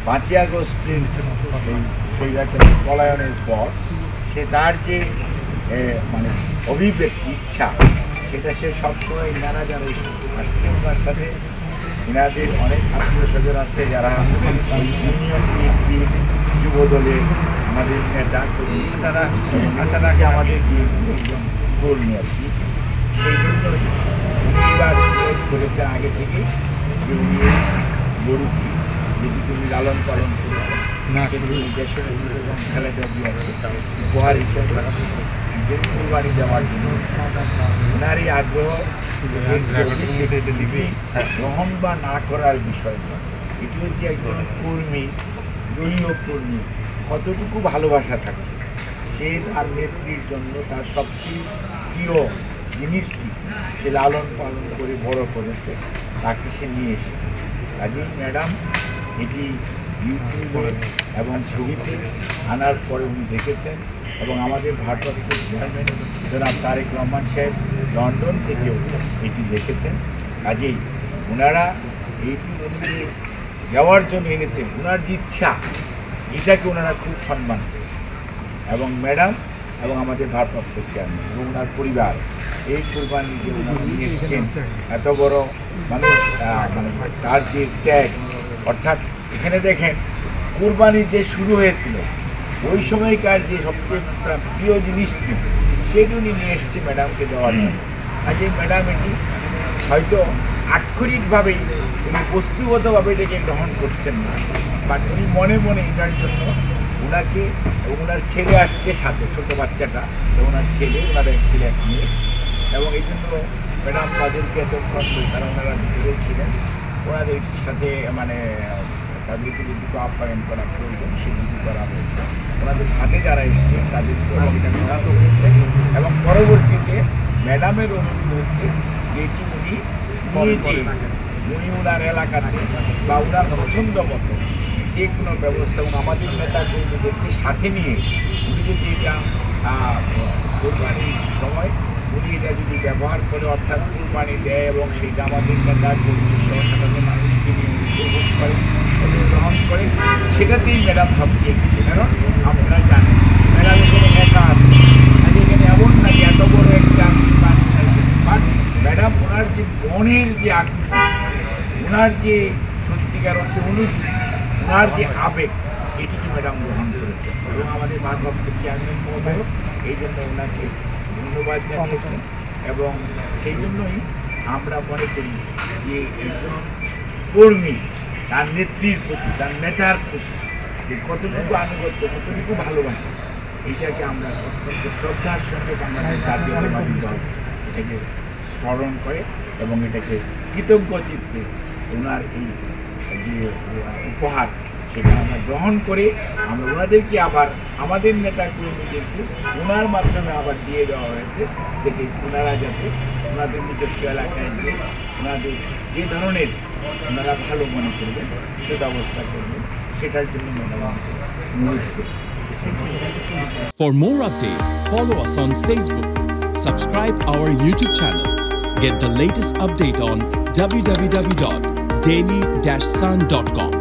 পাঁচই আগস্টের এই স্বৈরাচারের পলায়নের পর সে তার যে মানে অভিব্যক্তি ইচ্ছা সেটা সে সবসময় ইনারা যারা আসছে ওনার সাথে ইনাদের অনেক আত্মীয় স্বজন আছে যারা ইউনিয়ন বিএনপি যুব দলের আমাদের নেতা কর্মী তারাকে আমাদের একজন কর্মী আর কি সেই জন্যই করেছেন আগে থেকেই যে উনি গরুটি যেটি উনি লালন পালন করেছেন সেটি দেশের এবং খালেদা জিয়াকে উপহার হিসেবে কোরবানি দেওয়ার জন্য ওনার এই আগ্রহ গ্রহণ বা না করার বিষয় নয়, এটি হচ্ছে একজন কর্মী, দলীয় কর্মী কতটুকু ভালোবাসা থাকে সে তার নেত্রীর জন্য তার সবচেয়ে প্রিয় জিনিসটি সে লালন পালন করে বড় করেছে, তাকে সে নিয়ে এসেছে। কাজেই ম্যাডাম এটি ইউটিউবে এবং ছবিতে আনার পরে উনি দেখেছেন এবং আমাদের ভারপ্রাপ্ত চেয়ারম্যান জনাব তারেক রহমান সাহেব লন্ডন থেকেও এটি দেখেছেন। কাজেই ওনারা এইটি উনি দেওয়ার জন্য এনেছেন, ওনার যে ইচ্ছা এটাকে ওনারা খুব সম্মান করেছেন এবং ম্যাডাম এবং আমাদের ভারপ্রাপ্ত চেয়ারম্যান এবং ওনার পরিবার এই কোরবানি যে ওনারা নিয়ে এসেছেন এত বড় মানুষ মানে তার যে ত্যাগ, অর্থাৎ এখানে দেখেন কোরবানি যে শুরু হয়েছিল ওই সময়কার যে সবচেয়ে প্রিয় জিনিসটি সেটি উনি নিয়ে এসছে ম্যাডামকে দেওয়ার জন্য। কাজে ম্যাডাম এটি হয়তো আক্ষরিকভাবেই উনি বস্তুগতভাবে এটাকে গ্রহণ করছেন না, বাট উনি মনে মনে এটার জন্য ওনাকে এবং ওনার ছেলে আসছে সাথে, ছোটো বাচ্চাটা এবং ওনার ছেলে, ওনার এক ছেলে এক মেয়ে, এবং এই জন্য ম্যাডাম তাদেরকে এতক্ষণ তারা ওনারা ভিতরে ছিলেন, ওনাদের সাথে মানে তাদেরকে যেটুকু আপ্যায়ন করা প্রয়োজন সেটুকু করা হয়েছে, ওনাদের সাথে যারা এসছেন তাদেরকে এটা জানানো হয়েছে এবং পরবর্তীতে ম্যাডামের অনুরোধ হচ্ছে যেটি উনি নিজে উনি ওনার এলাকাতে বা ওনার পছন্দ মতো যে কোনো ব্যবস্থা এবং আমাদের নেতা কর্মীদেরকে সাথে নিয়ে উনি যদি এটা কোরবানির সময় উনি এটা যদি ব্যবহার করে অর্থাৎ কোরবানি দেয় এবং সেইটা আমাদের নেতা কর্মী সহ সাধারণ মানুষকে নিয়ে উপভোগ করে গ্রহণ করে, সেটাতেই ম্যাডাম সবচেয়ে খুশি। কারণ আপনারা জানেন ম্যাডাম এখানে একা আছে, আজ এখানে এমন না যে এত বড় একটা কোরবানি আছে, বাট ম্যাডাম ওনার যে মনের যে আকৃতি, ওনার যে সত্যিকার অর্থে অনুভূতি, ওনার যে আবেগ, এটিকে ম্যাডাম গ্রহণ করেছে এবং আমাদের ভারপ্রাপ্ত চেয়ারম্যান মহোদয় এই জন্য ওনাকে ধন্যবাদ জানিয়েছেন এবং সেই জন্যই আমরা মনে করি যে একজন কর্মী তার নেত্রীর প্রতি, তার নেতার প্রতি যে কতটুকু আনুগত্য, কতটুকু ভালোবাসা, এইটাকে আমরা অত্যন্ত শ্রদ্ধার সঙ্গে বাংলাদেশ জাতীয়তাবাদী দল এটাকে স্মরণ করে এবং এটাকে কৃতজ্ঞ চিত্তে ওনার এই যে উপহার সেটা আমরা গ্রহণ করে আমরা ওনাদেরকে আবার আমাদের নেতা কর্মীদেরকে ওনার মাধ্যমে আবার দিয়ে দেওয়া হয়েছে, যেটি ওনারা যাতে ওনাদের নিজস্ব এলাকায় গিয়ে ওনাদের যে ধরনের ওনারা ভালো মনে করবেন সে ব্যবস্থা করবেন, সেটার জন্য ম্যাডাম অনুরোধ করছি। For more updates, follow us on Facebook, subscribe our YouTube channel, get the latest update on www.daily-sun.com.